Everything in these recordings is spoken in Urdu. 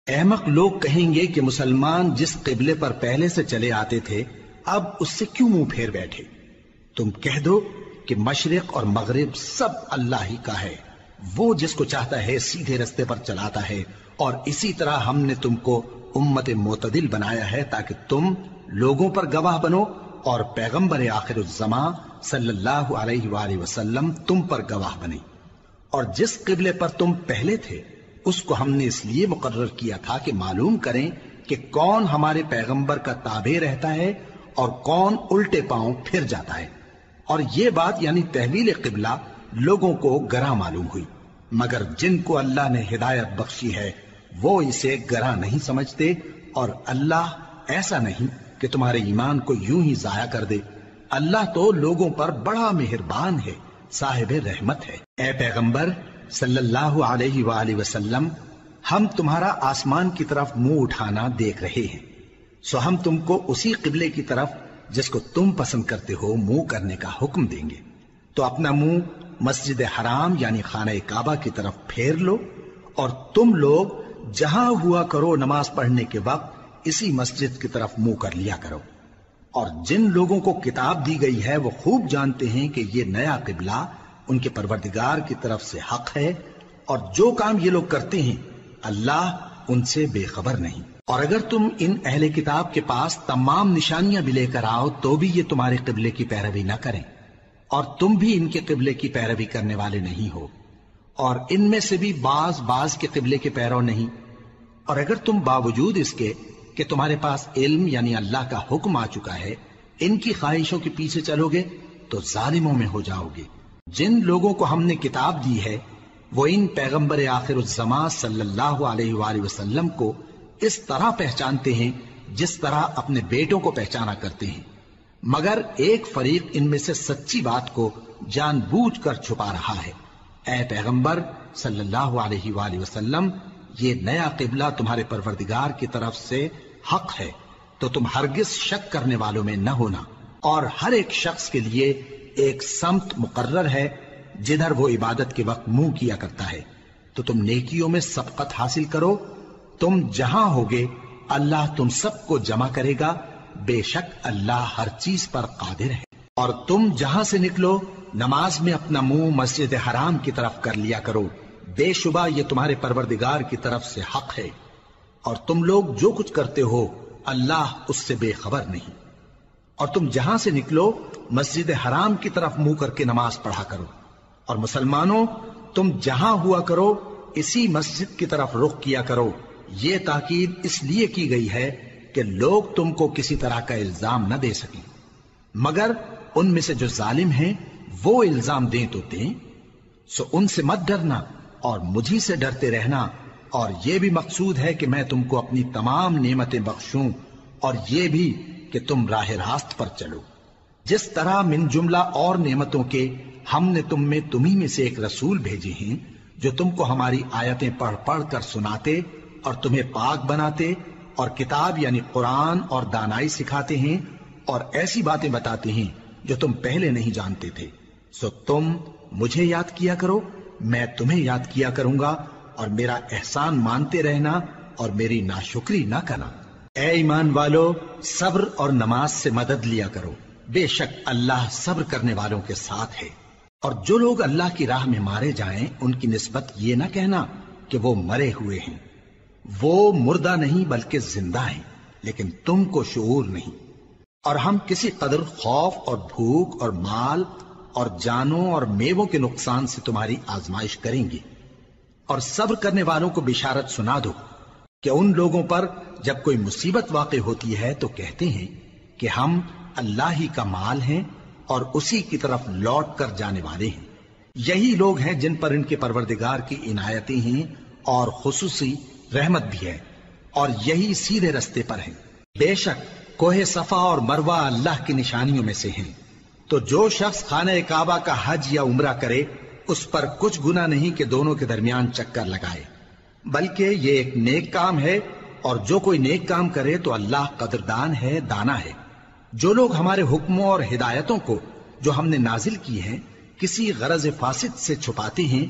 احمق لوگ کہیں گے کہ مسلمان جس قبلے پر پہلے سے چلے آتے تھے اب اس سے کیوں منہ پھیر بیٹھے؟ تم کہہ دو کہ مشرق اور مغرب سب اللہ ہی کا ہے، وہ جس کو چاہتا ہے سیدھے رستے پر چلاتا ہے، اور اسی طرح ہم نے تم کو امت معتدل بنایا ہے تاکہ تم لوگوں پر گواہ بنو اور پیغمبر آخر الزماں صلی اللہ علیہ وآلہ وسلم تم پر گواہ بنے۔ اور جس قبلے پر تم پہلے تھے اس کو ہم نے اس لیے مقرر کیا تھا کہ معلوم کریں کہ کون ہمارے پیغمبر کا تابع رہتا ہے اور کون الٹے پاؤں پھر جاتا ہے۔ اور یہ بات یعنی تحویل قبلہ لوگوں کو گراں معلوم ہوئی، مگر جن کو اللہ نے ہدایت بخشی ہے وہ اسے گراں نہیں سمجھتے، اور اللہ ایسا نہیں کہ تمہارے ایمان کو یوں ہی ضائع کر دے۔ اللہ تو لوگوں پر بڑا مہربان ہے، صاحب رحمت ہے۔ اے پیغمبر صلی اللہ علیہ وآلہ وسلم، ہم تمہارا آسمان کی طرف منہ اٹھانا دیکھ رہے ہیں، سو ہم تم کو اسی قبلے کی طرف جس کو تم پسند کرتے ہو منہ کرنے کا حکم دیں گے۔ تو اپنا منہ مسجد حرام یعنی خانہ کعبہ کی طرف پھیر لو، اور تم لوگ جہاں ہوا کرو نماز پڑھنے کے وقت اسی مسجد کی طرف منہ کر لیا کرو۔ اور جن لوگوں کو کتاب دی گئی ہے وہ خوب جانتے ہیں کہ یہ نیا قبلہ ان کے پروردگار کی طرف سے حق ہے، اور جو کام یہ لوگ کرتے ہیں اللہ ان سے بے خبر نہیں۔ اور اگر تم ان اہل کتاب کے پاس تمام نشانیاں بھی لے کر آؤ تو بھی یہ تمہارے قبلے کی پیروی نہ کریں، اور تم بھی ان کے قبلے کی پیروی کرنے والے نہیں ہو، اور ان میں سے بھی بعض کے قبلے کے پیرو نہیں۔ اور اگر تم باوجود اس کے کہ تمہارے پاس علم یعنی اللہ کا حکم آ چکا ہے ان کی خواہشوں کے پیچھے چلو گے تو ظالموں میں ہو جاؤ گے۔ جن لوگوں کو ہم نے کتاب دی ہے وہ ان پیغمبر آخر الزماں صلی اللہ علیہ وآلہ وسلم کو اس طرح پہچانتے ہیں جس طرح اپنے بیٹوں کو پہچانا کرتے ہیں، مگر ایک فریق ان میں سے سچی بات کو جان بوجھ کر چھپا رہا ہے۔ اے پیغمبر صلی اللہ علیہ وآلہ وسلم، یہ نیا قبلہ تمہارے پروردگار کی طرف سے حق ہے، تو تم ہرگز شک کرنے والوں میں نہ ہونا، اور ہر ایک شخص کے لیے ایک سمت مقرر ہے جدھر وہ عبادت کے وقت منہ کیا کرتا ہے، تو تم نیکیوں میں سبقت حاصل کرو۔ تم جہاں ہوگے اللہ تم سب کو جمع کرے گا، بے شک اللہ ہر چیز پر قادر ہے۔ اور تم جہاں سے نکلو نماز میں اپنا منہ مسجد حرام کی طرف کر لیا کرو، بے شبہ یہ تمہارے پروردگار کی طرف سے حق ہے، اور تم لوگ جو کچھ کرتے ہو اللہ اس سے بے خبر نہیں۔ اور تم جہاں سے نکلو مسجد حرام کی طرف منہ کر کے نماز پڑھا کرو، اور مسلمانوں تم جہاں ہوا کرو اسی مسجد کی طرف رخ کیا کرو۔ یہ تاکید اس لیے کی گئی ہے کہ لوگ تم کو کسی طرح کا الزام نہ دے سکیں، مگر ان میں سے جو ظالم ہیں وہ الزام دیں تو دیں، سو ان سے مت ڈرنا اور مجھی سے ڈرتے رہنا، اور یہ بھی مقصود ہے کہ میں تم کو اپنی تمام نعمتیں بخشوں، اور یہ بھی کہ تم راہ راست پر چلو۔ جس طرح من جملہ اور نعمتوں کے ہم نے تمہیں میں سے ایک رسول بھیجے ہیں جو تم کو ہماری آیتیں پڑھ پڑھ کر سناتے اور تمہیں پاک بناتے، اور کتاب یعنی قرآن اور دانائی سکھاتے ہیں، اور ایسی باتیں بتاتے ہیں جو تم پہلے نہیں جانتے تھے، سو تم مجھے یاد کیا کرو، میں تمہیں یاد کیا کروں گا، اور میرا احسان مانتے رہنا اور میری ناشکری نہ کرنا۔ اے ایمان والو، صبر اور نماز سے مدد لیا کرو، بے شک اللہ صبر کرنے والوں کے ساتھ ہے۔ اور جو لوگ اللہ کی راہ میں مارے جائیں ان کی نسبت یہ نہ کہنا کہ وہ مرے ہوئے ہیں، وہ مردہ نہیں بلکہ زندہ ہیں، لیکن تم کو شعور نہیں۔ اور ہم کسی قدر خوف اور بھوک اور مال اور جانوں اور میووں کے نقصان سے تمہاری آزمائش کریں گے، اور صبر کرنے والوں کو بشارت سنا دو کہ ان لوگوں پر جب کوئی مصیبت واقع ہوتی ہے تو کہتے ہیں کہ ہم اللہ ہی کا مال ہیں اور اسی کی طرف لوٹ کر جانے والے ہیں۔ یہی لوگ ہیں جن پر ان کے پروردگار کی عنایتیں ہیں اور خصوصی رحمت بھی ہے، اور یہی سیدھے رستے پر ہیں۔ بے شک کوہ صفا اور مروہ اللہ کی نشانیوں میں سے ہیں، تو جو شخص خانہ کعبہ کا حج یا عمرہ کرے اس پر کچھ گناہ نہیں کہ دونوں کے درمیان چکر لگائے، بلکہ یہ ایک نیک کام ہے، اور جو کوئی نیک کام کرے تو اللہ قدردان ہے، دانا ہے۔ جو لوگ ہمارے حکموں اور ہدایتوں کو جو ہم نے نازل کی ہیں کسی غرض فاسد سے چھپاتے ہیں،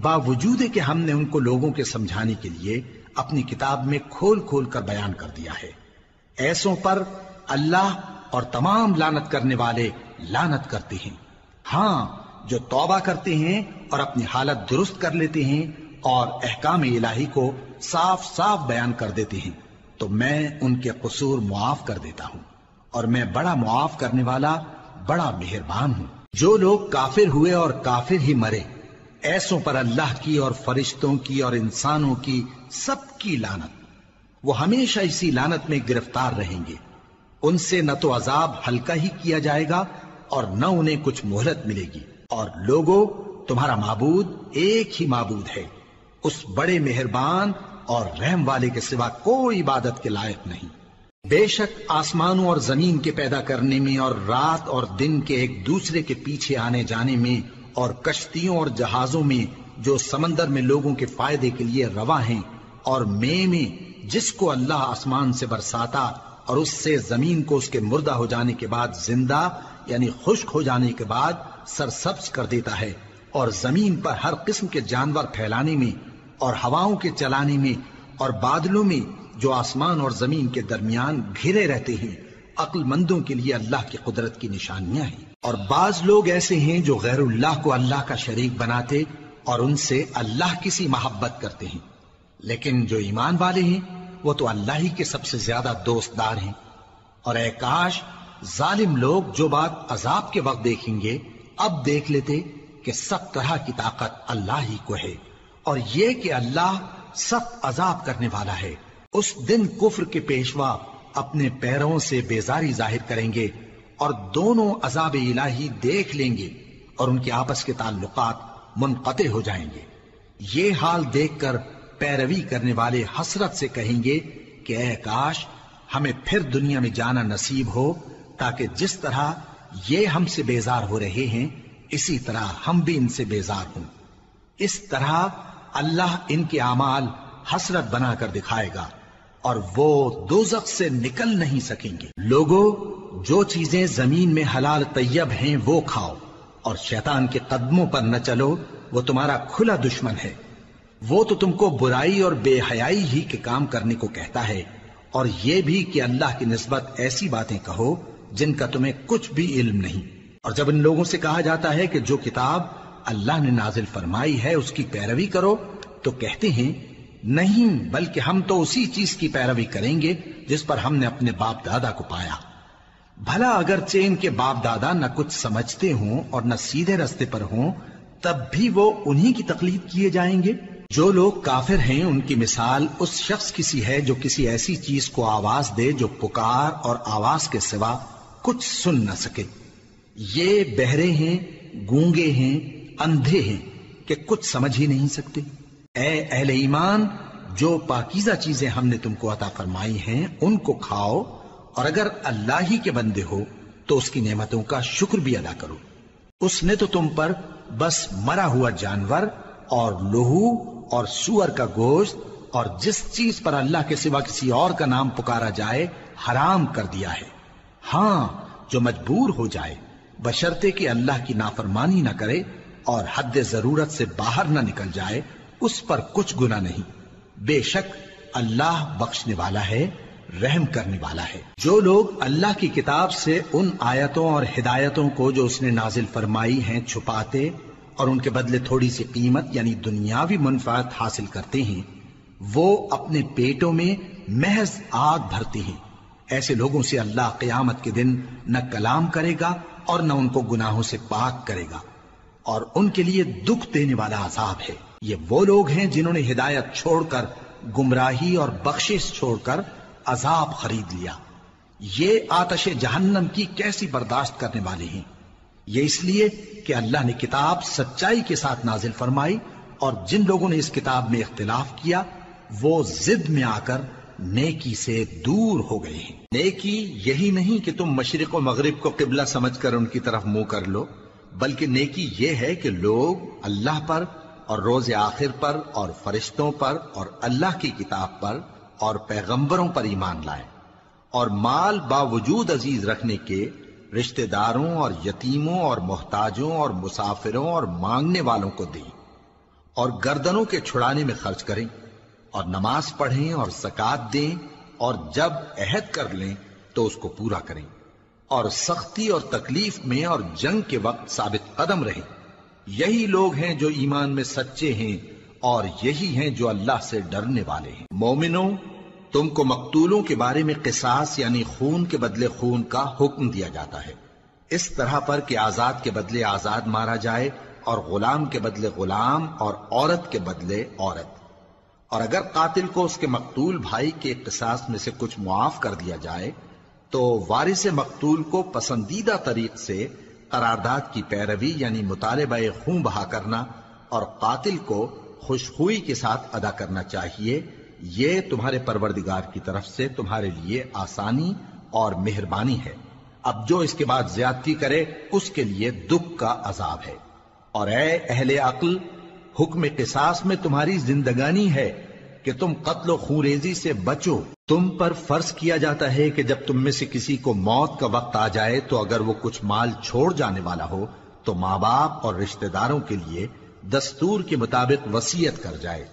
باوجود کہ ہم نے ان کو لوگوں کے سمجھانے کے لیے اپنی کتاب میں کھول کھول کر بیان کر دیا ہے۔ ایسوں پر اللہ اور تمام لعنت کرنے والے لعنت کرتے ہیں۔ ہاں، جو توبہ کرتے ہیں اور اپنی حالت درست کر لیتے ہیں اور احکام الہی کو صاف صاف بیان کر دیتے ہیں تو میں ان کے قصور معاف کر دیتا ہوں، اور میں بڑا معاف کرنے والا بڑا مہربان ہوں۔ جو لوگ کافر ہوئے اور کافر ہی مرے، ایسوں پر اللہ کی اور فرشتوں کی اور انسانوں کی سب کی لعنت، وہ ہمیشہ اسی لعنت میں گرفتار رہیں گے۔ ان سے نہ تو عذاب ہلکا ہی کیا جائے گا اور نہ انہیں کچھ مہلت ملے گی۔ اور لوگوں، تمہارا معبود ایک ہی معبود ہے، اس بڑے مہربان اور رحم والے کے سوا کوئی عبادت کے لائق نہیں۔ بے شک آسمانوں اور زمین کے پیدا کرنے میں اور رات اور دن کے ایک دوسرے کے پیچھے آنے جانے میں اور کشتیوں اور جہازوں میں جو سمندر میں لوگوں کے فائدے کے لیے رواں ہیں، اور میں جس کو اللہ آسمان سے برساتا اور اس سے زمین کو اس کے مردہ ہو جانے کے بعد زندہ یعنی خشک ہو جانے کے بعد سرسبز کر دیتا ہے، اور زمین پر ہر قسم کے جانور پھیلانے میں اور ہواؤں کے چلانے میں اور بادلوں میں جو آسمان اور زمین کے درمیان گھرے رہتے ہیں، عقل مندوں کے لیے اللہ کی قدرت کی نشانیاں ہیں۔ اور بعض لوگ ایسے ہیں جو غیر اللہ کو اللہ کا شریک بناتے اور ان سے اللہ کی سی محبت کرتے ہیں، لیکن جو ایمان والے ہیں وہ تو اللہ ہی کے سب سے زیادہ دوست دار ہیں۔ اور اے کاش ظالم لوگ جو بات عذاب کے وقت دیکھیں گے اب دیکھ لیتے کہ سب طرح کی طاقت اللہ ہی کو ہے، اور یہ کہ اللہ سخت عذاب کرنے والا ہے۔ اس دن کفر کے پیشوا اپنے پیروں سے بیزاری ظاہر کریں گے اور دونوں عذاب الہی دیکھ لیں گے اور ان کے آپس کے تعلقات منقطع ہو جائیں گے۔ یہ حال دیکھ کر پیروی کرنے والے حسرت سے کہیں گے کہ اے کاش ہمیں پھر دنیا میں جانا نصیب ہو، تاکہ جس طرح یہ ہم سے بیزار ہو رہے ہیں اسی طرح ہم بھی ان سے بیزار ہوں۔ اس طرح اللہ ان کے اعمال حسرت بنا کر دکھائے گا اور وہ دوزخ سے نکل نہیں سکیں گے۔ لوگوں، جو چیزیں زمین میں حلال طیب ہیں وہ کھاؤ، اور شیطان کے قدموں پر نہ چلو، وہ تمہارا کھلا دشمن ہے۔ وہ تو تم کو برائی اور بے حیائی ہی کے کام کرنے کو کہتا ہے، اور یہ بھی کہ اللہ کی نسبت ایسی باتیں کہو جن کا تمہیں کچھ بھی علم نہیں۔ اور جب ان لوگوں سے کہا جاتا ہے کہ جو کتاب اللہ نے نازل فرمائی ہے اس کی پیروی کرو، تو کہتے ہیں نہیں، بلکہ ہم تو اسی چیز کی پیروی کریں گے جس پر ہم نے اپنے باپ دادا کو پایا۔ بھلا اگرچہ ان کے باپ دادا نہ کچھ سمجھتے ہوں اور نہ سیدھے رستے پر ہوں، تب بھی وہ انہی کی تقلید کیے جائیں گے۔ جو لوگ کافر ہیں ان کی مثال اس شخص کی سی ہے جو کسی ایسی چیز کو آواز دے جو پکار اور آواز کے سوا کچھ سن نہ سکے۔ یہ بہرے ہیں، گونگے ہیں، اندھے ہیں کہ کچھ سمجھ ہی نہیں سکتے۔ اے اہل ایمان، جو پاکیزہ چیزیں ہم نے تم کو عطا فرمائی ہیں ان کو کھاؤ، اور اگر اللہ ہی کے بندے ہو تو اس کی نعمتوں کا شکر بھی ادا کرو۔ اس نے تو تم پر بس مرا ہوا جانور اور لہو اور سور کا گوشت اور جس چیز پر اللہ کے سوا کسی اور کا نام پکارا جائے حرام کر دیا ہے۔ ہاں، جو مجبور ہو جائے بشرطے کہ اللہ کی نافرمانی نہ کرے اور حد ضرورت سے باہر نہ نکل جائے، اس پر کچھ گناہ نہیں۔ بے شک اللہ بخشنے والا ہے، رحم کرنے والا ہے۔ جو لوگ اللہ کی کتاب سے ان آیتوں اور ہدایتوں کو جو اس نے نازل فرمائی ہیں چھپاتے اور ان کے بدلے تھوڑی سی قیمت یعنی دنیاوی منفعت حاصل کرتے ہیں، وہ اپنے پیٹوں میں محض آگ بھرتے ہیں۔ ایسے لوگوں سے اللہ قیامت کے دن نہ کلام کرے گا اور نہ ان کو گناہوں سے پاک کرے گا، اور ان کے لیے دکھ دینے والا عذاب ہے۔ یہ وہ لوگ ہیں جنہوں نے ہدایت چھوڑ کر گمراہی اور بخشش چھوڑ کر عذاب خرید لیا۔ یہ آتش جہنم کی کیسی برداشت کرنے والے ہیں۔ یہ اس لیے کہ اللہ نے کتاب سچائی کے ساتھ نازل فرمائی، اور جن لوگوں نے اس کتاب میں اختلاف کیا وہ ضد میں آ کر نیکی سے دور ہو گئے ہیں۔ نیکی یہی نہیں کہ تم مشرق و مغرب کو قبلہ سمجھ کر ان کی طرف منہ کر لو، بلکہ نیکی یہ ہے کہ لوگ اللہ پر اور روز آخر پر اور فرشتوں پر اور اللہ کی کتاب پر اور پیغمبروں پر ایمان لائیں، اور مال باوجود عزیز رکھنے کے رشتہ داروں اور یتیموں اور محتاجوں اور مسافروں اور مانگنے والوں کو دیں، اور گردنوں کے چھڑانے میں خرچ کریں، اور نماز پڑھیں اور زکات دیں، اور جب عہد کر لیں تو اس کو پورا کریں، اور سختی اور تکلیف میں اور جنگ کے وقت ثابت قدم رہیں۔ یہی لوگ ہیں جو ایمان میں سچے ہیں، اور یہی ہیں جو اللہ سے ڈرنے والے ہیں۔ مومنوں، تم کو مقتولوں کے بارے میں قصاص یعنی خون کے بدلے خون کا حکم دیا جاتا ہے، اس طرح پر کہ آزاد کے بدلے آزاد مارا جائے، اور غلام کے بدلے غلام، اور عورت کے بدلے عورت۔ اور اگر قاتل کو اس کے مقتول بھائی کے قصاص میں سے کچھ معاف کر دیا جائے تو وارث مقتول کو پسندیدہ طریق سے قرارداد کی پیروی یعنی مطالبہ خون بہا کرنا اور قاتل کو خوشخوئی کے ساتھ ادا کرنا چاہیے۔ یہ تمہارے پروردگار کی طرف سے تمہارے لیے آسانی اور مہربانی ہے۔ اب جو اس کے بعد زیادتی کرے اس کے لیے دکھ کا عذاب ہے۔ اور اے اہل عقل، حکم قصاص میں تمہاری زندگانی ہے کہ تم قتل و خونریزی سے بچو۔ تم پر فرض کیا جاتا ہے کہ جب تم میں سے کسی کو موت کا وقت آ جائے تو اگر وہ کچھ مال چھوڑ جانے والا ہو تو ماں باپ اور رشتہ داروں کے لیے دستور کے مطابق وصیت کر جائے۔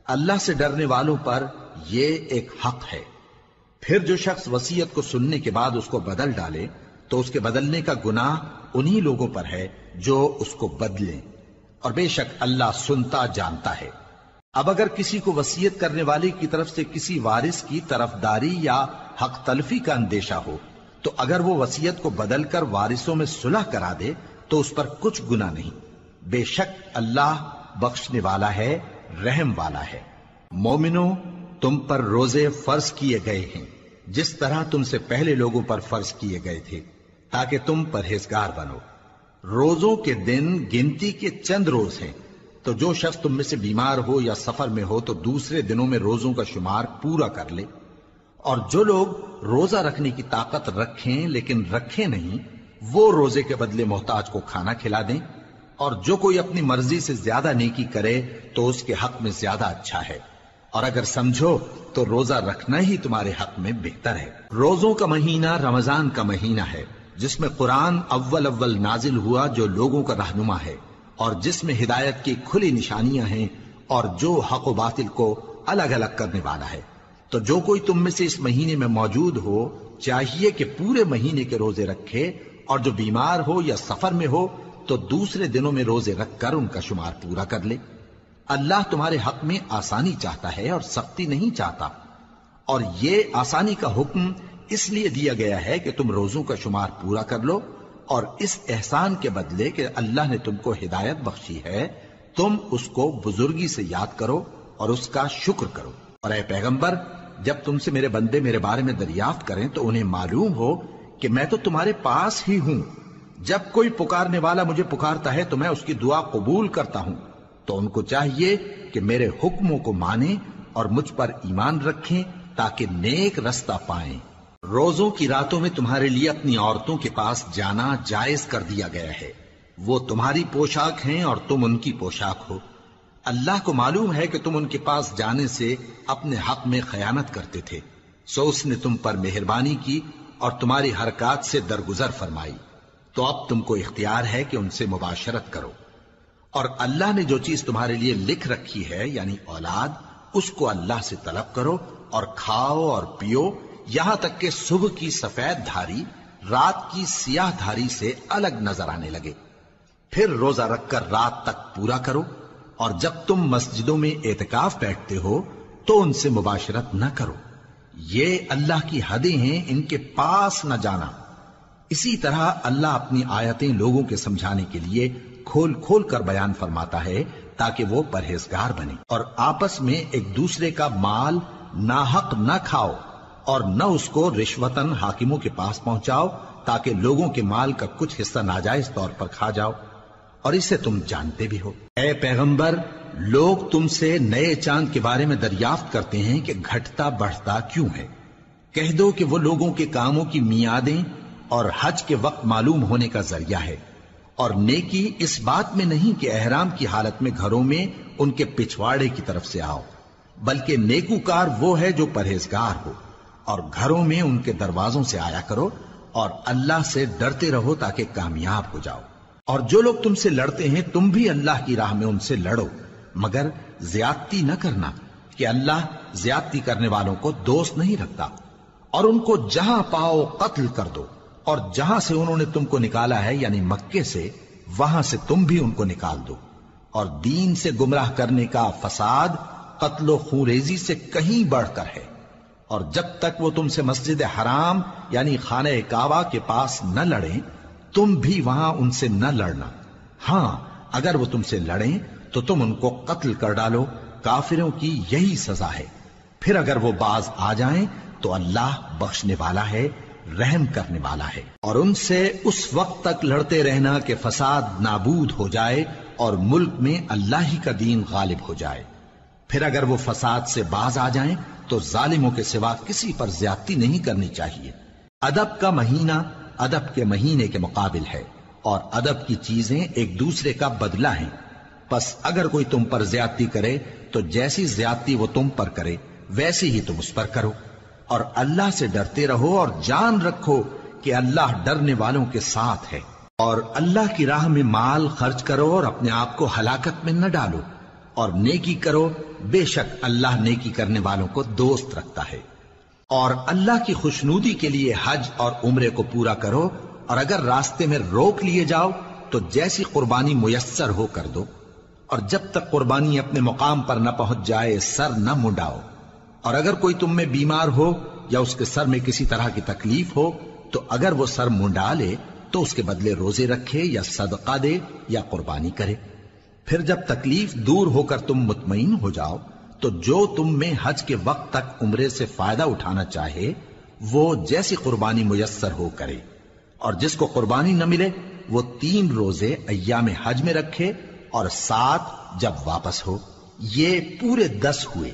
اللہ سے ڈرنے والوں پر یہ ایک حق ہے۔ پھر جو شخص وصیت کو سننے کے بعد اس کو بدل ڈالے تو اس کے بدلنے کا گناہ انہی لوگوں پر ہے جو اس کو بدلیں، اور بے شک اللہ سنتا جانتا ہے۔ اب اگر کسی کو وصیت کرنے والے کی طرف سے کسی وارث کی طرفداری یا حق تلفی کا اندیشہ ہو تو اگر وہ وصیت کو بدل کر وارثوں میں صلح کرا دے تو اس پر کچھ گناہ نہیں، بے شک اللہ بخشنے والا ہے، رحم والا ہے۔ مومنوں، تم پر روزے فرض کیے گئے ہیں جس طرح تم سے پہلے لوگوں پر فرض کیے گئے تھے تاکہ تم پرہیزگار بنو۔ روزوں کے دن گنتی کے چند روز ہیں، تو جو شخص تم میں سے بیمار ہو یا سفر میں ہو تو دوسرے دنوں میں روزوں کا شمار پورا کر لے۔ اور جو لوگ روزہ رکھنے کی طاقت رکھیں لیکن رکھیں نہیں، وہ روزے کے بدلے محتاج کو کھانا کھلا دیں۔ اور جو کوئی اپنی مرضی سے زیادہ نیکی کرے تو اس کے حق میں زیادہ اچھا ہے، اور اگر سمجھو تو روزہ رکھنا ہی تمہارے حق میں بہتر ہے۔ روزوں کا مہینہ رمضان کا مہینہ ہے جس میں قرآن اول نازل ہوا، جو لوگوں کا رہنما ہے اور جس میں ہدایت کی کھلی نشانیاں ہیں، اور جو حق و باطل کو الگ الگ کرنے والا ہے۔ تو جو کوئی تم میں سے اس مہینے میں موجود ہو چاہیے کہ پورے مہینے کے روزے رکھے، اور جو بیمار ہو یا سفر میں ہو تو دوسرے دنوں میں روزے رکھ کر ان کا شمار پورا کر لے۔ اللہ تمہارے حق میں آسانی چاہتا ہے اور سختی نہیں چاہتا، اور یہ آسانی کا حکم اس لیے دیا گیا ہے کہ تم روزوں کا شمار پورا کر لو، اور اس احسان کے بدلے کہ اللہ نے تم کو ہدایت بخشی ہے تم اس کو بزرگی سے یاد کرو اور اس کا شکر کرو۔ اور اے پیغمبر، جب تم سے میرے بندے میرے بارے میں دریافت کریں تو انہیں معلوم ہو کہ میں تو تمہارے پاس ہی ہوں۔ جب کوئی پکارنے والا مجھے پکارتا ہے تو میں اس کی دعا قبول کرتا ہوں، تو ان کو چاہیے کہ میرے حکموں کو مانیں اور مجھ پر ایمان رکھیں تاکہ نیک رستہ پائیں۔ روزوں کی راتوں میں تمہارے لیے اپنی عورتوں کے پاس جانا جائز کر دیا گیا ہے، وہ تمہاری پوشاک ہیں اور تم ان کی پوشاک ہو۔ اللہ کو معلوم ہے کہ تم ان کے پاس جانے سے اپنے حق میں خیانت کرتے تھے، سو اس نے تم پر مہربانی کی اور تمہاری حرکات سے درگزر فرمائی، تو اب تم کو اختیار ہے کہ ان سے مباشرت کرو۔ اور اللہ نے جو چیز تمہارے لیے لکھ رکھی ہے یعنی اولاد، اس کو اللہ سے طلب کرو اور کھاؤ اور پیو، یہاں تک کہ صبح کی سفید دھاری رات کی سیاہ دھاری سے الگ نظر آنے لگے، پھر روزہ رکھ کر رات تک پورا کرو۔ اور جب تم مسجدوں میں اعتکاف بیٹھتے ہو تو ان سے مباشرت نہ کرو، یہ اللہ کی حدیں ہیں، ان کے پاس نہ جانا۔ اسی طرح اللہ اپنی آیتیں لوگوں کے سمجھانے کے لیے کھول کھول کر بیان فرماتا ہے تاکہ وہ پرہیزگار بنے۔ اور آپس میں ایک دوسرے کا مال ناحق نہ کھاؤ اور نہ اس کو رشوتاً حاکموں کے پاس پہنچاؤ تاکہ لوگوں کے مال کا کچھ حصہ ناجائز طور پر کھا جاؤ، اور اسے تم جانتے بھی ہو۔ اے پیغمبر، لوگ تم سے نئے چاند کے بارے میں دریافت کرتے ہیں کہ گھٹتا بڑھتا کیوں ہے۔ کہہ دو کہ وہ لوگوں کے کاموں کی میعادیں اور حج کے وقت معلوم ہونے کا ذریعہ ہے، اور نیکی اس بات میں نہیں کہ احرام کی حالت میں گھروں میں ان کے پچھواڑے کی طرف سے آؤ، بلکہ نیکوکار وہ ہے جو پرہیزگار ہو، اور گھروں میں ان کے دروازوں سے آیا کرو اور اللہ سے ڈرتے رہو تاکہ کامیاب ہو جاؤ۔ اور جو لوگ تم سے لڑتے ہیں تم بھی اللہ کی راہ میں ان سے لڑو، مگر زیادتی نہ کرنا کہ اللہ زیادتی کرنے والوں کو دوست نہیں رکھتا، اور ان کو جہاں پاؤ قتل کر دو، اور جہاں سے انہوں نے تم کو نکالا ہے یعنی مکے سے، وہاں سے تم بھی ان کو نکال دو۔ اور دین سے گمراہ کرنے کا فساد قتل و خونریزی سے کہیں بڑھ کر ہے، اور جب تک وہ تم سے مسجد حرام یعنی خانہ کعبہ کے پاس نہ لڑیں، تم بھی وہاں ان سے نہ لڑنا۔ ہاں اگر وہ تم سے لڑیں تو تم ان کو قتل کر ڈالو، کافروں کی یہی سزا ہے۔ پھر اگر وہ باز آ جائیں تو اللہ بخشنے والا ہے، رحم کرنے والا ہے۔ اور ان سے اس وقت تک لڑتے رہنا کہ فساد نابود ہو جائے اور ملک میں اللہ ہی کا دین غالب ہو جائے۔ پھر اگر وہ فساد سے باز آ جائیں تو ظالموں کے سوا کسی پر زیادتی نہیں کرنی چاہیے۔ ادب کا مہینہ ادب کے مہینے کے مقابل ہے، اور ادب کی چیزیں ایک دوسرے کا بدلہ ہیں۔ پس اگر کوئی تم پر زیادتی کرے تو جیسی زیادتی وہ تم پر کرے ویسی ہی تم اس پر کرو، اور اللہ سے ڈرتے رہو اور جان رکھو کہ اللہ ڈرنے والوں کے ساتھ ہے۔ اور اللہ کی راہ میں مال خرچ کرو اور اپنے آپ کو ہلاکت میں نہ ڈالو، اور نیکی کرو، بے شک اللہ نیکی کرنے والوں کو دوست رکھتا ہے۔ اور اللہ کی خوشنودی کے لیے حج اور عمرے کو پورا کرو، اور اگر راستے میں روک لیے جاؤ تو جیسی قربانی میسر ہو کر دو، اور جب تک قربانی اپنے مقام پر نہ پہنچ جائے سر نہ منڈاؤ۔ اور اگر کوئی تم میں بیمار ہو یا اس کے سر میں کسی طرح کی تکلیف ہو تو اگر وہ سر منڈا لے تو اس کے بدلے روزے رکھے یا صدقہ دے یا قربانی کرے۔ پھر جب تکلیف دور ہو کر تم مطمئن ہو جاؤ تو جو تم میں حج کے وقت تک عمرے سے فائدہ اٹھانا چاہے وہ جیسی قربانی میسر ہو کرے، اور جس کو قربانی نہ ملے وہ 3 روزے ایام حج میں رکھے اور 7 جب واپس ہو، یہ پورے 10 ہوئے۔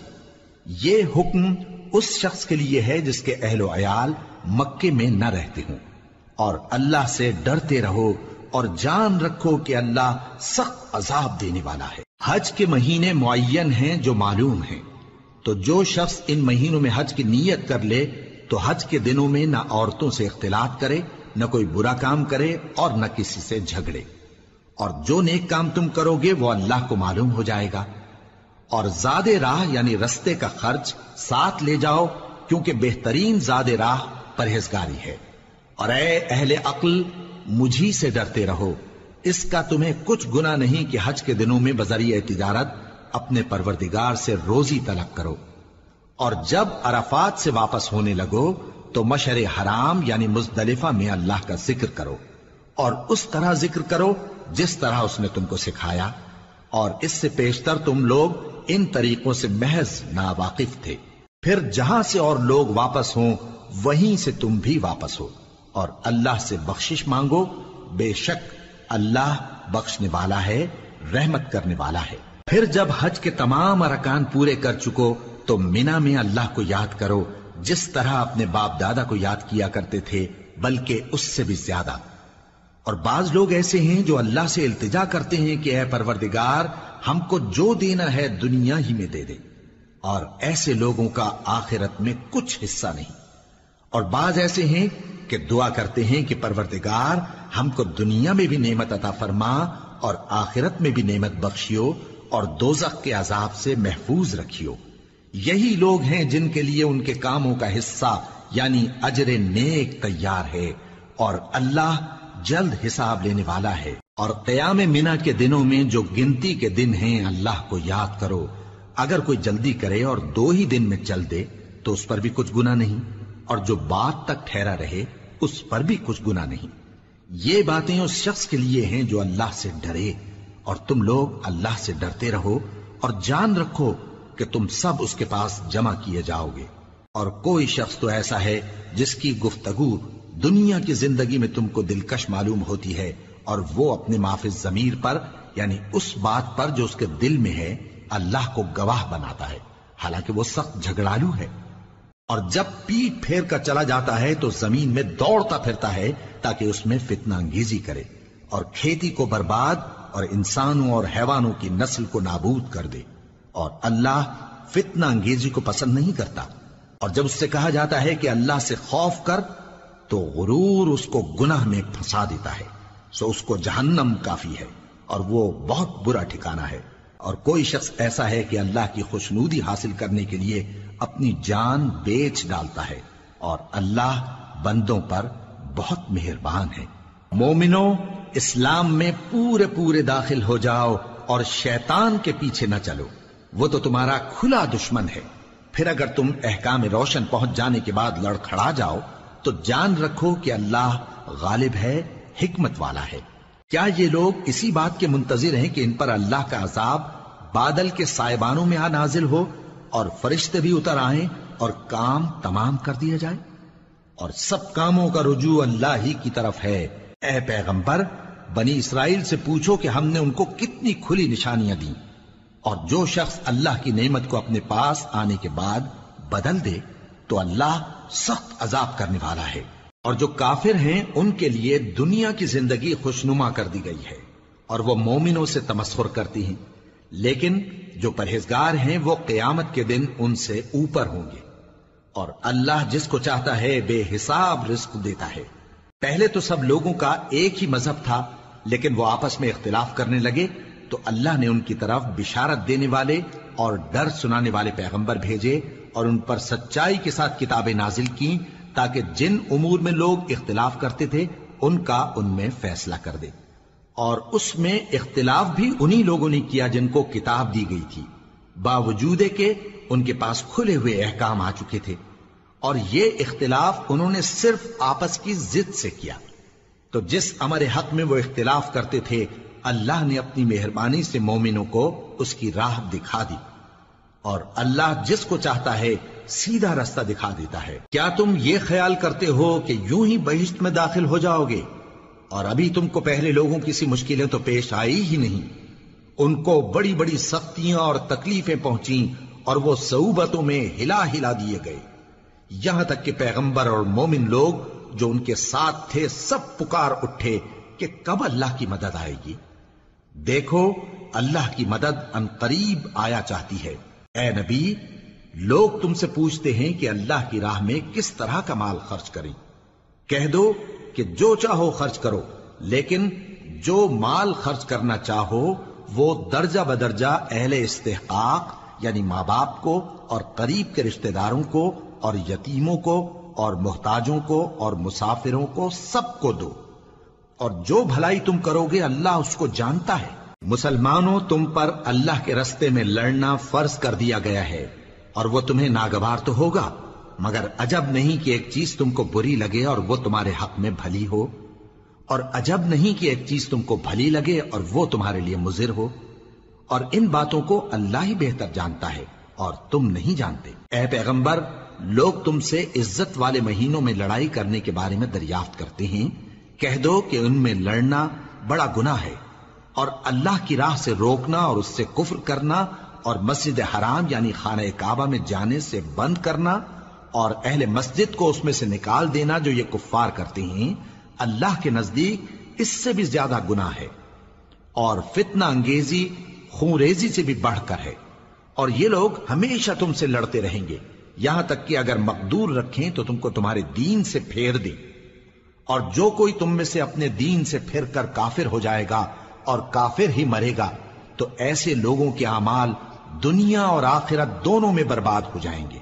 یہ حکم اس شخص کے لیے ہے جس کے اہل و عیال مکے میں نہ رہتے ہوں۔ اور اللہ سے ڈرتے رہو اور جان رکھو کہ اللہ سخت عذاب دینے والا ہے۔ حج کے مہینے معین ہیں جو معلوم ہیں، تو جو شخص ان مہینوں میں حج کی نیت کر لے تو حج کے دنوں میں نہ عورتوں سے اختلاط کرے، نہ کوئی برا کام کرے اور نہ کسی سے جھگڑے۔ اور جو نیک کام تم کرو گے وہ اللہ کو معلوم ہو جائے گا۔ اور زاد راہ یعنی رستے کا خرچ ساتھ لے جاؤ، کیونکہ بہترین زاد راہ پرہیزگاری ہے۔ اور اے اہل عقل، مجھی سے ڈرتے رہو، اس کا تمہیں کچھ گناہ نہیں کہ حج کے دنوں میں بذریعہ تجارت اپنے پروردگار سے روزی طلب کرو۔ اور جب عرفات سے واپس ہونے لگو تو مشعر حرام یعنی مزدلفہ میں اللہ کا ذکر کرو، اور اس طرح ذکر کرو جس طرح اس نے تم کو سکھایا، اور اس سے پیشتر تم لوگ ان طریقوں سے محض ناواقف تھے۔ پھر جہاں سے اور لوگ واپس ہوں وہیں سے تم بھی واپس ہو، اور اللہ سے بخشش مانگو، بے شک اللہ بخشنے والا ہے، رحمت کرنے والا ہے۔ پھر جب حج کے تمام ارکان پورے کر چکو تو مینا میں اللہ کو یاد کرو جس طرح اپنے باپ دادا کو یاد کیا کرتے تھے، بلکہ اس سے بھی زیادہ۔ اور بعض لوگ ایسے ہیں جو اللہ سے التجا کرتے ہیں کہ اے پروردگار ہم کو جو دینا ہے دنیا ہی میں دے دے، اور ایسے لوگوں کا آخرت میں کچھ حصہ نہیں۔ اور بعض ایسے ہیں کہ دعا کرتے ہیں کہ پروردگار ہم کو دنیا میں بھی نعمت عطا فرما اور آخرت میں بھی نعمت بخشیو اور دوزخ کے عذاب سے محفوظ رکھیو۔ یہی لوگ ہیں جن کے لیے ان کے کاموں کا حصہ یعنی اجر نیک تیار ہے، اور اللہ جلد حساب لینے والا ہے۔ اور قیام منا کے دنوں میں جو گنتی کے دن ہیں اللہ کو یاد کرو۔ اگر کوئی جلدی کرے اور 2 ہی دن میں چل دے تو اس پر بھی کچھ گناہ نہیں، اور جو بات تک ٹھہرا رہے اس پر بھی کچھ گناہ نہیں۔ یہ باتیں اس شخص کے لیے ہیں جو اللہ سے ڈرے، اور تم لوگ اللہ سے ڈرتے رہو اور جان رکھو کہ تم سب اس کے پاس جمع کیے جاؤ گے۔ اور کوئی شخص تو ایسا ہے جس کی گفتگو دنیا کی زندگی میں تم کو دلکش معلوم ہوتی ہے، اور وہ اپنے معافی ضمیر پر یعنی اس بات پر جو اس کے دل میں ہے اللہ کو گواہ بناتا ہے، حالانکہ وہ سخت جھگڑالو ہے۔ اور جب پیٹ پھیر کر چلا جاتا ہے تو زمین میں دوڑتا پھرتا ہے تاکہ اس میں فتنہ انگیزی کرے اور کھیتی کو برباد اور انسانوں اور حیوانوں کی نسل کو نابود کر دے، اور اللہ فتنہ انگیزی کو پسند نہیں کرتا۔ اور جب اس سے کہا جاتا ہے کہ اللہ سے خوف کر تو غرور اس کو گناہ میں پھنسا دیتا ہے، سو اس کو جہنم کافی ہے اور وہ بہت برا ٹھکانہ ہے۔ اور کوئی شخص ایسا ہے کہ اللہ کی خوشنودی حاصل کرنے کے لیے اپنی جان بیچ ڈالتا ہے، اور اللہ بندوں پر بہت مہربان ہے۔ مومنوں، اسلام میں پورے داخل ہو جاؤ اور شیطان کے پیچھے نہ چلو، وہ تو تمہارا کھلا دشمن ہے۔ پھر اگر تم احکام روشن پہنچ جانے کے بعد لڑکھڑا جاؤ تو جان رکھو کہ اللہ غالب ہے، حکمت والا ہے۔ کیا یہ لوگ اسی بات کے منتظر ہیں کہ ان پر اللہ کا عذاب بادل کے سائبانوں میں آ نازل ہو اور فرشتے بھی اتر آئیں اور کام تمام کر دیا جائے؟ اور سب کاموں کا رجوع اللہ ہی کی طرف ہے۔ اے پیغمبر، بنی اسرائیل سے پوچھو کہ ہم نے ان کو کتنی کھلی نشانیاں دیں، اور جو شخص اللہ کی نعمت کو اپنے پاس آنے کے بعد بدل دے تو اللہ سخت عذاب کرنے والا ہے۔ اور جو کافر ہیں ان کے لیے دنیا کی زندگی خوشنما کر دی گئی ہے، اور وہ مومنوں سے تمسخر کرتی ہیں، لیکن جو پرہیزگار ہیں وہ قیامت کے دن ان سے اوپر ہوں گے۔ اور اللہ جس کو چاہتا ہے بے حساب رزق دیتا ہے۔ پہلے تو سب لوگوں کا ایک ہی مذہب تھا، لیکن وہ آپس میں اختلاف کرنے لگے تو اللہ نے ان کی طرف بشارت دینے والے اور ڈر سنانے والے پیغمبر بھیجے، اور ان پر سچائی کے ساتھ کتابیں نازل کی، تاکہ جن امور میں لوگ اختلاف کرتے تھے ان کا ان میں فیصلہ کر دے۔ اور اس میں اختلاف بھی انہی لوگوں نے کیا جن کو کتاب دی گئی تھی، باوجود کہ ان کے پاس کھلے ہوئے احکام آ چکے تھے، اور یہ اختلاف انہوں نے صرف آپس کی ضد سے کیا۔ تو جس امر حق میں وہ اختلاف کرتے تھے اللہ نے اپنی مہربانی سے مومنوں کو اس کی راہ دکھا دی، اور اللہ جس کو چاہتا ہے سیدھا رستہ دکھا دیتا ہے۔ کیا تم یہ خیال کرتے ہو کہ یوں ہی بہشت میں داخل ہو جاؤ گے، اور ابھی تم کو پہلے لوگوں کی سی مشکلیں تو پیش آئی ہی نہیں؟ ان کو بڑی بڑی سختیاں اور تکلیفیں پہنچیں، اور وہ صعوبتوں میں ہلا ہلا دیے گئے، یہاں تک کہ پیغمبر اور مومن لوگ جو ان کے ساتھ تھے سب پکار اٹھے کہ کب اللہ کی مدد آئے گی۔ دیکھو اللہ کی مدد عنقریب آیا چاہتی ہے۔ اے نبی، لوگ تم سے پوچھتے ہیں کہ اللہ کی راہ میں کس طرح کا مال خرچ کریں۔ کہہ دو کہ جو چاہو خرچ کرو، لیکن جو مال خرچ کرنا چاہو وہ درجہ بدرجہ اہل استحقاق یعنی ماں باپ کو اور قریب کے رشتہ داروں کو اور یتیموں کو اور محتاجوں کو اور مسافروں کو سب کو دو، اور جو بھلائی تم کرو گے اللہ اس کو جانتا ہے۔ مسلمانوں، تم پر اللہ کے رستے میں لڑنا فرض کر دیا گیا ہے، اور وہ تمہیں ناگوار تو ہوگا، مگر عجب نہیں کہ ایک چیز تم کو بری لگے اور وہ تمہارے حق میں بھلی ہو، اور عجب نہیں کہ ایک چیز تم کو بھلی لگے اور وہ تمہارے لیے مضر ہو، اور ان باتوں کو اللہ ہی بہتر جانتا ہے اور تم نہیں جانتے۔ اے پیغمبر، لوگ تم سے عزت والے مہینوں میں لڑائی کرنے کے بارے میں دریافت کرتے ہیں، کہہ دو کہ ان میں لڑنا بڑا گناہ ہے، اور اللہ کی راہ سے روکنا اور اس سے کفر کرنا اور مسجد حرام یعنی خانہ کعبہ میں جانے سے بند کرنا اور اہل مسجد کو اس میں سے نکال دینا جو یہ کفار کرتے ہیں، اللہ کے نزدیک اس سے بھی زیادہ گناہ ہے، اور فتنہ انگیزی خونریزی سے بھی بڑھ کر ہے۔ اور یہ لوگ ہمیشہ تم سے لڑتے رہیں گے، یہاں تک کہ اگر مقدور رکھیں تو تم کو تمہارے دین سے پھیر دیں، اور جو کوئی تم میں سے اپنے دین سے پھر کر کافر ہو جائے گا اور کافر ہی مرے گا تو ایسے لوگوں کے اعمال دنیا اور آخرت دونوں میں برباد ہو جائیں گے،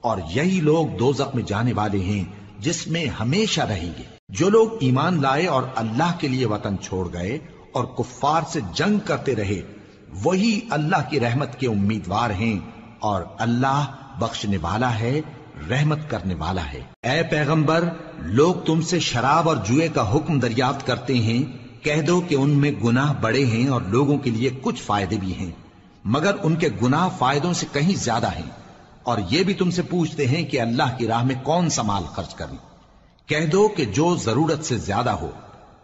اور یہی لوگ دوزخ میں جانے والے ہیں جس میں ہمیشہ رہیں گے۔ جو لوگ ایمان لائے اور اللہ کے لیے وطن چھوڑ گئے اور کفار سے جنگ کرتے رہے وہی اللہ کی رحمت کے امیدوار ہیں، اور اللہ بخشنے والا ہے، رحمت کرنے والا ہے۔ اے پیغمبر، لوگ تم سے شراب اور جوئے کا حکم دریافت کرتے ہیں، کہہ دو کہ ان میں گناہ بڑے ہیں اور لوگوں کے لیے کچھ فائدے بھی ہیں، مگر ان کے گناہ فائدوں سے کہیں زیادہ ہیں۔ اور یہ بھی تم سے پوچھتے ہیں کہ اللہ کی راہ میں کون سا مال خرچ کریں، کہہ دو کہ جو ضرورت سے زیادہ ہو۔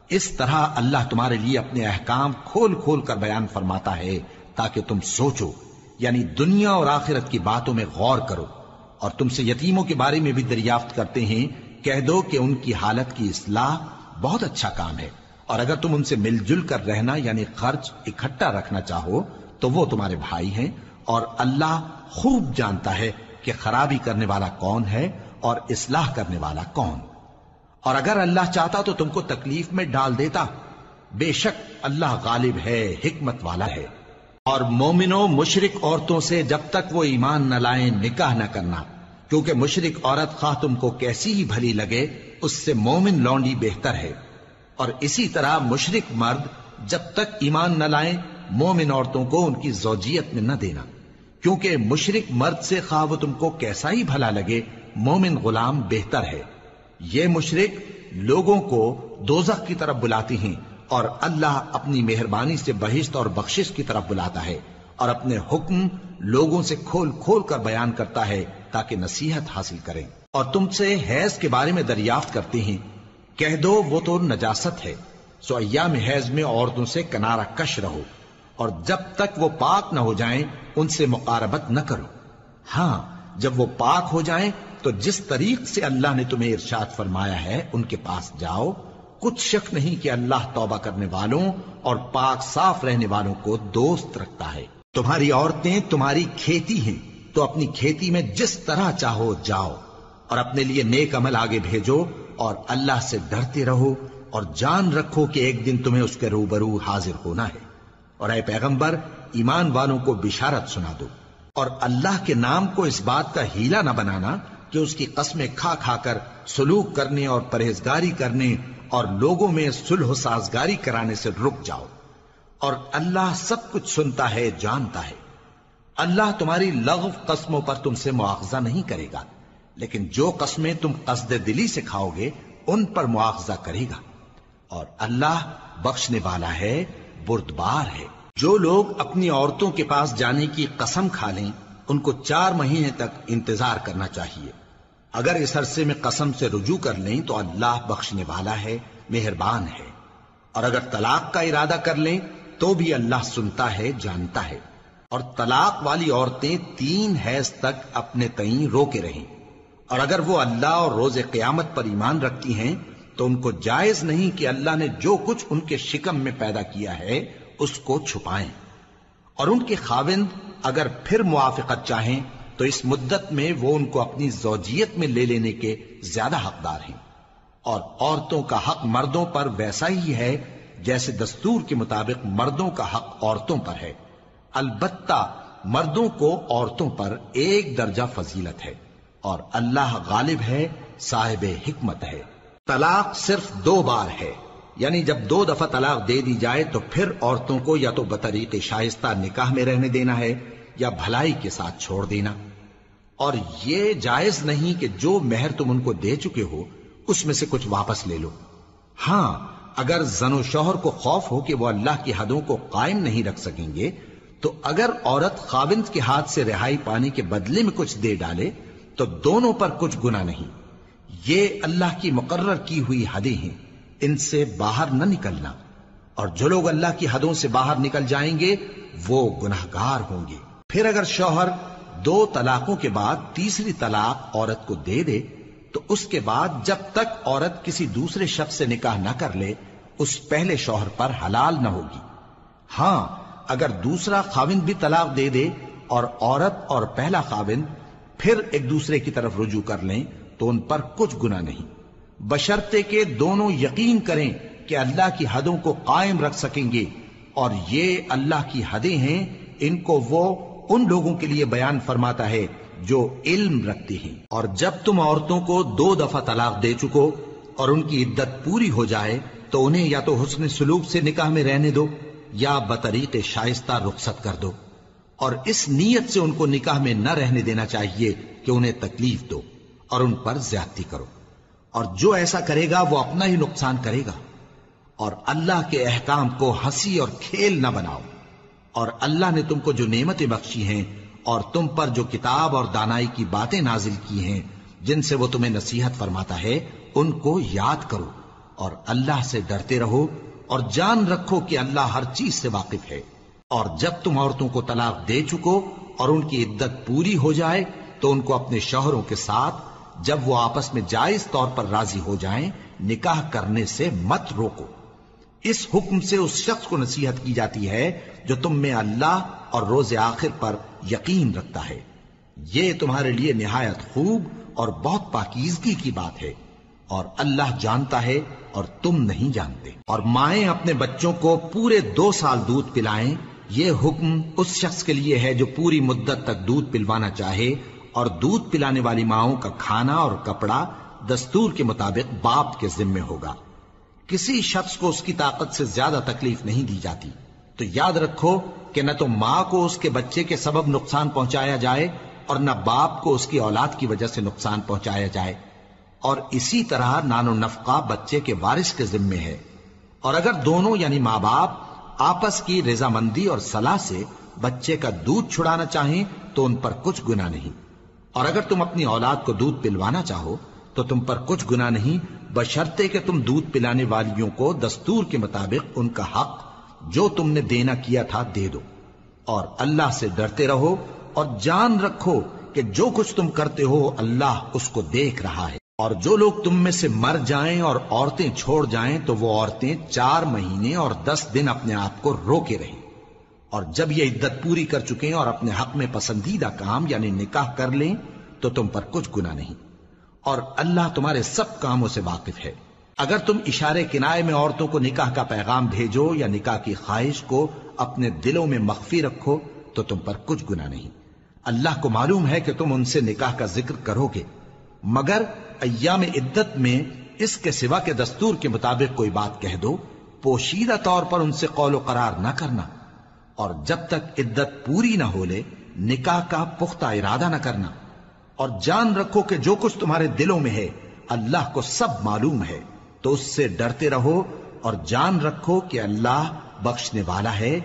اس طرح اللہ تمہارے لیے اپنے احکام کھول کھول کر بیان فرماتا ہے تاکہ تم سوچو، یعنی دنیا اور آخرت کی باتوں میں غور کرو۔ اور تم سے یتیموں کے بارے میں بھی دریافت کرتے ہیں، کہہ دو کہ ان کی حالت کی اصلاح بہت اچھا کام ہے، اور اگر تم ان سے مل جل کر رہنا یعنی خرچ اکٹھا رکھنا چاہو تو وہ تمہارے بھائی ہیں، اور اللہ خوب جانتا ہے کہ خرابی کرنے والا کون ہے اور اصلاح کرنے والا کون۔ اور اگر اللہ چاہتا تو تم کو تکلیف میں ڈال دیتا، بے شک اللہ غالب ہے، حکمت والا ہے۔ اور مومنوں مشرک عورتوں سے جب تک وہ ایمان نہ لائیں نکاح نہ کرنا، کیونکہ مشرک عورت خواہ تم کو کیسی ہی بھلی لگے اس سے مومن لونڈی بہتر ہے، اور اسی طرح مشرک مرد جب تک ایمان نہ لائیں مومن عورتوں کو ان کی زوجیت میں نہ دینا، کیونکہ مشرک مرد سے خواہ وہ تم کو کیسا ہی بھلا لگے مومن غلام بہتر ہے۔ یہ مشرک لوگوں کو دوزخ کی طرف بلاتی ہیں، اور اللہ اپنی مہربانی سے بہشت اور بخشش کی طرف بلاتا ہے، اور اپنے حکم لوگوں سے کھول کھول کر بیان کرتا ہے تاکہ نصیحت حاصل کریں۔ اور تم سے حیض کے بارے میں دریافت کرتے ہیں، کہہ دو وہ تو نجاست ہے، سو ایام حیض میں عورتوں سے کنارہ کش رہو، اور جب تک وہ پاک نہ ہو جائیں ان سے مقاربت نہ کرو۔ ہاں جب وہ پاک ہو جائیں تو جس طریق سے اللہ نے تمہیں ارشاد فرمایا ہے ان کے پاس جاؤ، کچھ شک نہیں کہ اللہ توبہ کرنے والوں اور پاک صاف رہنے والوں کو دوست رکھتا ہے۔ تمہاری عورتیں تمہاری کھیتی ہیں، تو اپنی کھیتی میں جس طرح چاہو جاؤ، اور اپنے لیے نیک عمل آگے بھیجو، اور اللہ سے ڈرتے رہو، اور جان رکھو کہ ایک دن تمہیں اس کے روبرو حاضر ہونا ہے۔ اور اے پیغمبر ایمان والوں کو بشارت سنا دو، اور اللہ کے نام کو اس بات کا ہیلا نہ بنانا کہ اس کی قسمیں کھا کھا کر سلوک کرنے اور پرہیزگاری کرنے اور لوگوں میں صلح و سازگاری کرانے سے رک جاؤ، اور اللہ سب کچھ سنتا ہے جانتا ہے۔ اللہ تمہاری لغو قسموں پر تم سے مواخذہ نہیں کرے گا، لیکن جو قسمیں تم قصد دلی سے کھاؤ گے ان پر مواخذہ کرے گا، اور اللہ بخشنے والا ہے بردبار ہے۔ جو لوگ اپنی عورتوں کے پاس جانے کی قسم کھا لیں ان کو 4 مہینے تک انتظار کرنا چاہیے۔ اگر اس عرصے میں قسم سے رجوع کر لیں تو اللہ بخشنے والا ہے، مہربان ہے، اور اگر طلاق کا ارادہ کر لیں تو بھی اللہ سنتا ہے جانتا ہے۔ اور طلاق والی عورتیں 3 حیض تک اپنے تئیں روکے رہیں، اور اگر وہ اللہ اور روز قیامت پر ایمان رکھتی ہیں تو ان کو جائز نہیں کہ اللہ نے جو کچھ ان کے شکم میں پیدا کیا ہے اس کو چھپائیں، اور ان کے خاوند اگر پھر موافقت چاہیں تو اس مدت میں وہ ان کو اپنی زوجیت میں لے لینے کے زیادہ حقدار ہیں۔ اور عورتوں کا حق مردوں پر ویسا ہی ہے جیسے دستور کے مطابق مردوں کا حق عورتوں پر ہے، البتہ مردوں کو عورتوں پر 1 درجہ فضیلت ہے، اور اللہ غالب ہے، صاحب حکمت ہے۔ طلاق صرف 2 بار ہے، یعنی جب 2 دفعہ طلاق دے دی جائے تو پھر عورتوں کو یا تو بطریق شائستہ نکاح میں رہنے دینا ہے یا بھلائی کے ساتھ چھوڑ دینا، اور یہ جائز نہیں کہ جو مہر تم ان کو دے چکے ہو اس میں سے کچھ واپس لے لو۔ ہاں اگر زن و شوہر کو خوف ہو کہ وہ اللہ کی حدوں کو قائم نہیں رکھ سکیں گے تو اگر عورت خاوند کے ہاتھ سے رہائی پانے کے بدلے میں کچھ دے ڈالے تو دونوں پر کچھ گناہ نہیں۔ یہ اللہ کی مقرر کی ہوئی حدیں ہیں، ان سے باہر نہ نکلنا، اور جو لوگ اللہ کی حدوں سے باہر نکل جائیں گے وہ گناہگار ہوں گے۔ پھر اگر شوہر 2 طلاقوں کے بعد تیسری طلاق عورت کو دے دے تو اس کے بعد جب تک عورت کسی دوسرے شخص سے نکاح نہ کر لے اس پہلے شوہر پر حلال نہ ہوگی۔ ہاں اگر دوسرا خاوند بھی طلاق دے دے اور عورت اور پہلا خاوند پھر ایک دوسرے کی طرف رجوع کر لیں تو ان پر کچھ گناہ نہیں، بشرطے کہ دونوں یقین کریں کہ اللہ کی حدوں کو قائم رکھ سکیں گے، اور یہ اللہ کی حدیں ہیں، ان کو وہ ان لوگوں کے لیے بیان فرماتا ہے جو علم رکھتے ہیں۔ اور جب تم عورتوں کو 2 دفعہ طلاق دے چکو اور ان کی عدت پوری ہو جائے تو انہیں یا تو حسن سلوک سے نکاح میں رہنے دو یا بطریق شائستہ رخصت کر دو، اور اس نیت سے ان کو نکاح میں نہ رہنے دینا چاہیے کہ انہیں تکلیف دو اور ان پر زیادتی کرو، اور جو ایسا کرے گا وہ اپنا ہی نقصان کرے گا۔ اور اللہ کے احکام کو ہنسی اور کھیل نہ بناؤ، اور اللہ نے تم کو جو نعمتیں بخشی ہیں اور تم پر جو کتاب اور دانائی کی باتیں نازل کی ہیں جن سے وہ تمہیں نصیحت فرماتا ہے ان کو یاد کرو، اور اللہ سے ڈرتے رہو، اور جان رکھو کہ اللہ ہر چیز سے واقف ہے۔ اور جب تم عورتوں کو طلاق دے چکو اور ان کی عدت پوری ہو جائے تو ان کو اپنے شوہروں کے ساتھ جب وہ آپس میں جائز طور پر راضی ہو جائیں نکاح کرنے سے مت روکو۔ اس حکم سے اس شخص کو نصیحت کی جاتی ہے جو تم میں اللہ اور روز آخر پر یقین رکھتا ہے، یہ تمہارے لیے نہایت خوب اور بہت پاکیزگی کی بات ہے، اور اللہ جانتا ہے اور تم نہیں جانتے۔ اور مائیں اپنے بچوں کو پورے 2 سال دودھ پلائیں یہ حکم اس شخص کے لیے ہے جو پوری مدت تک دودھ پلوانا چاہے، اور دودھ پلانے والی ماؤں کا کھانا اور کپڑا دستور کے مطابق باپ کے ذمے ہوگا۔ کسی شخص کو اس کی طاقت سے زیادہ تکلیف نہیں دی جاتی، تو یاد رکھو کہ نہ تو ماں کو اس کے بچے کے سبب نقصان پہنچایا جائے اور نہ باپ کو اس کی اولاد کی وجہ سے نقصان پہنچایا جائے، اور اسی طرح نان و نفقہ بچے کے وارث کے ذمے ہے۔ اور اگر دونوں یعنی ماں باپ آپس کی رضامندی اور صلاح سے بچے کا دودھ چھڑانا چاہیں تو ان پر کچھ گناہ نہیں، اور اگر تم اپنی اولاد کو دودھ پلوانا چاہو تو تم پر کچھ گناہ نہیں، بشرطے کہ تم دودھ پلانے والیوں کو دستور کے مطابق ان کا حق جو تم نے دینا کیا تھا دے دو، اور اللہ سے ڈرتے رہو اور جان رکھو کہ جو کچھ تم کرتے ہو اللہ اس کو دیکھ رہا ہے۔ اور جو لوگ تم میں سے مر جائیں اور عورتیں چھوڑ جائیں تو وہ عورتیں 4 مہینے اور 10 دن اپنے آپ کو روکے رہیں، اور جب یہ عدت پوری کر چکیں اور اپنے حق میں پسندیدہ کام یعنی نکاح کر لیں تو تم پر کچھ گناہ نہیں، اور اللہ تمہارے سب کاموں سے واقف ہے۔ اگر تم اشارے کنائے میں عورتوں کو نکاح کا پیغام بھیجو یا نکاح کی خواہش کو اپنے دلوں میں مخفی رکھو تو تم پر کچھ گناہ نہیں۔ اللہ کو معلوم ہے کہ تم ان سے نکاح کا ذکر کرو گے، مگر ایام عدت میں اس کے سوا کے دستور کے مطابق کوئی بات کہہ دو، پوشیدہ طور پر ان سے قول و قرار نہ کرنا، اور جب تک عدت پوری نہ ہو لے نکاح کا پختہ ارادہ نہ کرنا، اور جان رکھو کہ جو کچھ تمہارے دلوں میں ہے اللہ کو سب معلوم ہے، تو اس سے ڈرتے رہو اور جان رکھو کہ اللہ بخشنے والا ہے،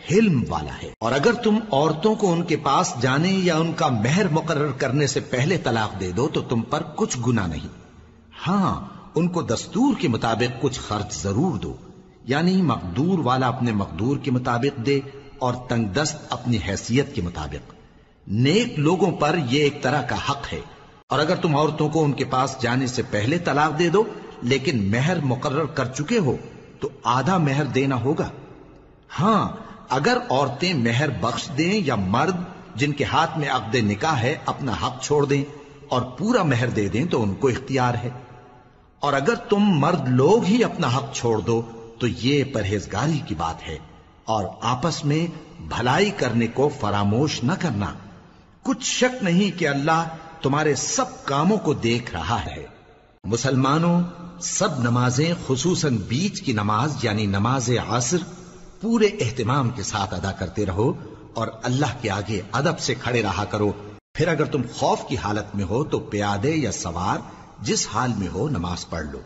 حلم والا ہے۔ اور اگر تم عورتوں کو ان کے پاس جانے یا ان کا مہر مقرر کرنے سے پہلے طلاق دے دو تو تم پر کچھ گناہ نہیں، ہاں ان کو دستور کے مطابق کچھ خرچ ضرور دو، یعنی مقدور والا اپنے مقدور کے مطابق دے اور تنگ دست اپنی حیثیت کے مطابق۔ نیک لوگوں پر یہ ایک طرح کا حق ہے۔ اور اگر تم عورتوں کو ان کے پاس جانے سے پہلے طلاق دے دو لیکن مہر مقرر کر چکے ہو تو آدھا مہر دینا ہوگا۔ ہاں اگر عورتیں مہر بخش دیں یا مرد جن کے ہاتھ میں عقد نکاح ہے اپنا حق چھوڑ دیں اور پورا مہر دے دیں تو ان کو اختیار ہے۔ اور اگر تم مرد لوگ ہی اپنا حق چھوڑ دو تو یہ پرہیزگاری کی بات ہے، اور آپس میں بھلائی کرنے کو فراموش نہ کرنا۔ کچھ شک نہیں کہ اللہ تمہارے سب کاموں کو دیکھ رہا ہے۔ مسلمانوں، سب نمازیں خصوصاً بیچ کی نماز یعنی نماز عصر پورے اہتمام کے ساتھ ادا کرتے رہو اور اللہ کے آگے ادب سے کھڑے رہا کرو۔ پھر اگر تم خوف کی حالت میں ہو تو پیادے یا سوار جس حال میں ہو نماز پڑھ لو۔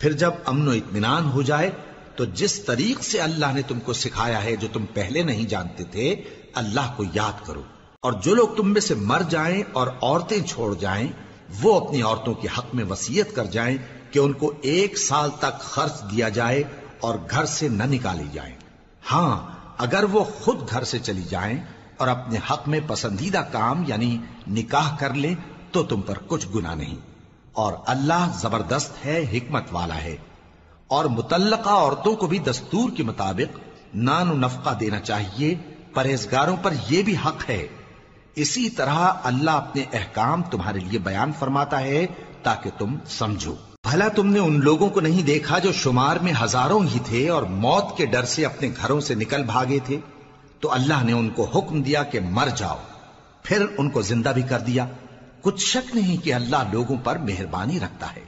پھر جب امن و اطمینان ہو جائے تو جس طریق سے اللہ نے تم کو سکھایا ہے جو تم پہلے نہیں جانتے تھے اللہ کو یاد کرو۔ اور جو لوگ تم میں سے مر جائیں اور عورتیں چھوڑ جائیں وہ اپنی عورتوں کے حق میں وصیت کر جائیں کہ ان کو 1 سال تک خرچ دیا جائے اور گھر سے نہ نکالی جائیں۔ ہاں اگر وہ خود گھر سے چلی جائیں اور اپنے حق میں پسندیدہ کام یعنی نکاح کر لیں تو تم پر کچھ گناہ نہیں، اور اللہ زبردست ہے، حکمت والا ہے۔ اور مطلقہ عورتوں کو بھی دستور کے مطابق نان و نفقہ دینا چاہیے، پرہیزگاروں پر یہ بھی حق ہے۔ اسی طرح اللہ اپنے احکام تمہارے لیے بیان فرماتا ہے تاکہ تم سمجھو۔ بھلا تم نے ان لوگوں کو نہیں دیکھا جو شمار میں ہزاروں ہی تھے اور موت کے ڈر سے اپنے گھروں سے نکل بھاگے تھے؟ تو اللہ نے ان کو حکم دیا کہ مر جاؤ، پھر ان کو زندہ بھی کر دیا۔ کچھ شک نہیں کہ اللہ لوگوں پر مہربانی رکھتا ہے،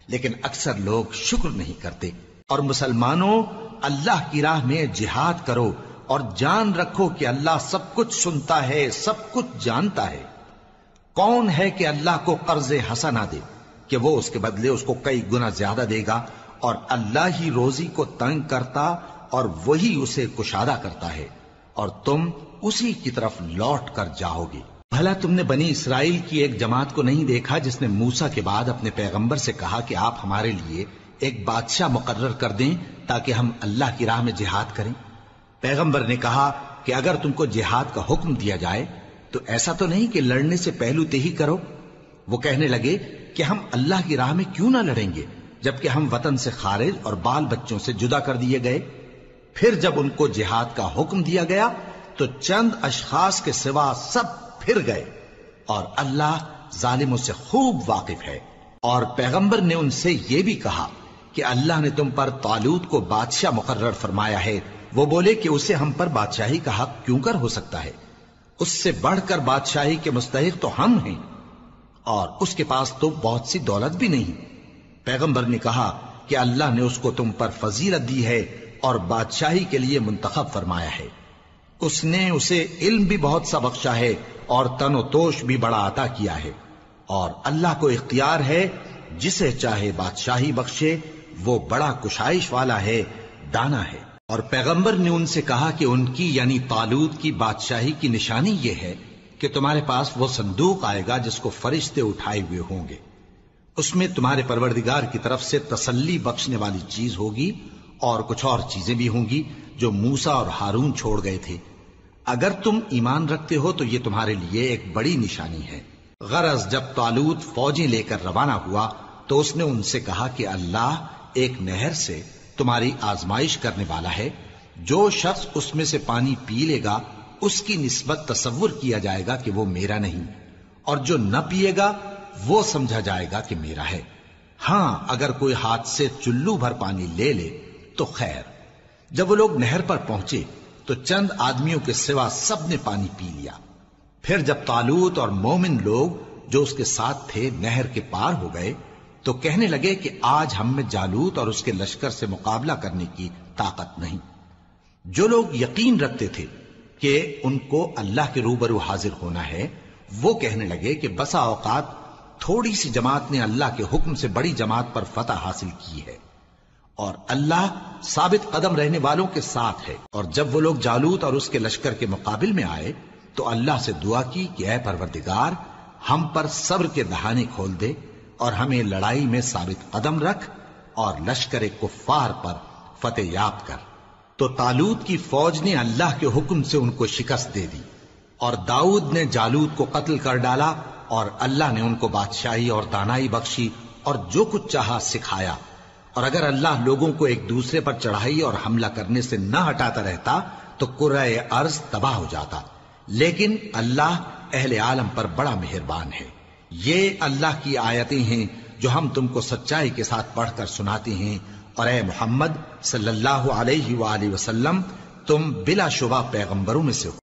لیکن اکثر لوگ شکر نہیں کرتے۔ اور مسلمانوں، اللہ کی راہ میں جہاد کرو اور جان رکھو کہ اللہ سب کچھ سنتا ہے، سب کچھ جانتا ہے۔ کون ہے کہ اللہ کو قرض حسنہ دے کہ وہ اس کے بدلے اس کو کئی گنا زیادہ دے گا، اور اللہ ہی روزی کو تنگ کرتا اور وہی اسے کشادہ کرتا ہے، اور تم اسی کی طرف لوٹ کر جاؤ گے۔ بھلا تم نے بنی اسرائیل کی ایک جماعت کو نہیں دیکھا جس نے موسیٰ کے بعد اپنے پیغمبر سے کہا کہ آپ ہمارے لیے ایک بادشاہ مقرر کر دیں تاکہ ہم اللہ کی راہ میں جہاد کریں؟ پیغمبر نے کہا کہ اگر تم کو جہاد کا حکم دیا جائے تو ایسا تو نہیں کہ لڑنے سے پہلو تہی کرو۔ وہ کہنے لگے کہ ہم اللہ کی راہ میں کیوں نہ لڑیں گے جبکہ ہم وطن سے خارج اور بال بچوں سے جدا کر دیے گئے۔ پھر جب ان کو جہاد کا حکم دیا گیا تو چند اشخاص کے سوا سب پھر گئے، اور اللہ ظالموں سے خوب واقف ہے۔ اور پیغمبر نے ان سے یہ بھی کہا کہ اللہ نے تم پر طالوت کو بادشاہ مقرر فرمایا ہے، وہ بولے کہ اسے ہم پر بادشاہی کا حق کیوں کر ہو سکتا ہے؟ اس سے بڑھ کر بادشاہی کے مستحق تو ہم ہیں، اور اس کے پاس تو بہت سی دولت بھی نہیں۔ پیغمبر نے کہا کہ اللہ نے اس کو تم پر فضیلت دی ہے اور بادشاہی کے لیے منتخب فرمایا ہے۔ اس نے اسے علم بھی بہت سا بخشا ہے اور تن و توش بھی بڑا عطا کیا ہے، اور اللہ کو اختیار ہے جسے چاہے بادشاہی بخشے، وہ بڑا کشائش والا ہے، دانا ہے۔ اور پیغمبر نے ان سے کہا کہ ان کی یعنی طالوت کی بادشاہی کی نشانی یہ ہے کہ تمہارے پاس وہ صندوق آئے گا جس کو فرشتے اٹھائے ہوئے ہوں گے، اس میں تمہارے پروردگار کی طرف سے تسلی بخشنے والی چیز ہوگی اور کچھ اور چیزیں بھی ہوں گی جو موسیٰ اور ہارون چھوڑ گئے تھے۔ اگر تم ایمان رکھتے ہو تو یہ تمہارے لیے ایک بڑی نشانی ہے۔ غرض جب طالوت فوجیں لے کر روانہ ہوا تو اس نے ان سے کہا کہ اللہ ایک نہر سے تمہاری آزمائش کرنے والا ہے، جو شخص اس میں سے پانی پی لے گا اس کی نسبت تصور کیا جائے گا کہ وہ میرا نہیں، اور جو نہ پیے گا وہ سمجھا جائے گا کہ میرا ہے۔ ہاں اگر کوئی ہاتھ سے چلو بھر پانی لے لے تو خیر۔ جب وہ لوگ نہر پر پہنچے تو چند آدمیوں کے سوا سب نے پانی پی لیا۔ پھر جب طالوت اور مومن لوگ جو اس کے ساتھ تھے نہر کے پار ہو گئے تو کہنے لگے کہ آج ہم میں جالوت اور اس کے لشکر سے مقابلہ کرنے کی طاقت نہیں۔ جو لوگ یقین رکھتے تھے کہ ان کو اللہ کے روبرو حاضر ہونا ہے، وہ کہنے لگے کہ بسا اوقات تھوڑی سی جماعت نے اللہ کے حکم سے بڑی جماعت پر فتح حاصل کی ہے، اور اللہ ثابت قدم رہنے والوں کے ساتھ ہے۔ اور جب وہ لوگ جالوت اور اس کے لشکر کے مقابل میں آئے تو اللہ سے دعا کی کہ اے پروردگار، ہم پر صبر کے دہانے کھول دے اور ہمیں لڑائی میں ثابت قدم رکھ اور لشکر کفار پر فتح یاب کر۔ تو طالوت کی فوج نے اللہ کے حکم سے ان کو شکست دے دی، اور داؤد نے جالوت کو قتل کر ڈالا، اور اللہ نے ان کو بادشاہی اور دانائی بخشی اور جو کچھ چاہا سکھایا۔ اور اگر اللہ لوگوں کو ایک دوسرے پر چڑھائی اور حملہ کرنے سے نہ ہٹاتا رہتا تو کرۂ ارض تباہ ہو جاتا، لیکن اللہ اہل عالم پر بڑا مہربان ہے۔ یہ اللہ کی آیتیں ہیں جو ہم تم کو سچائی کے ساتھ پڑھ کر سناتے ہیں، اور اے محمد صلی اللہ علیہ وآلہ وسلم تم بلا شبہ پیغمبروں میں سے ہو۔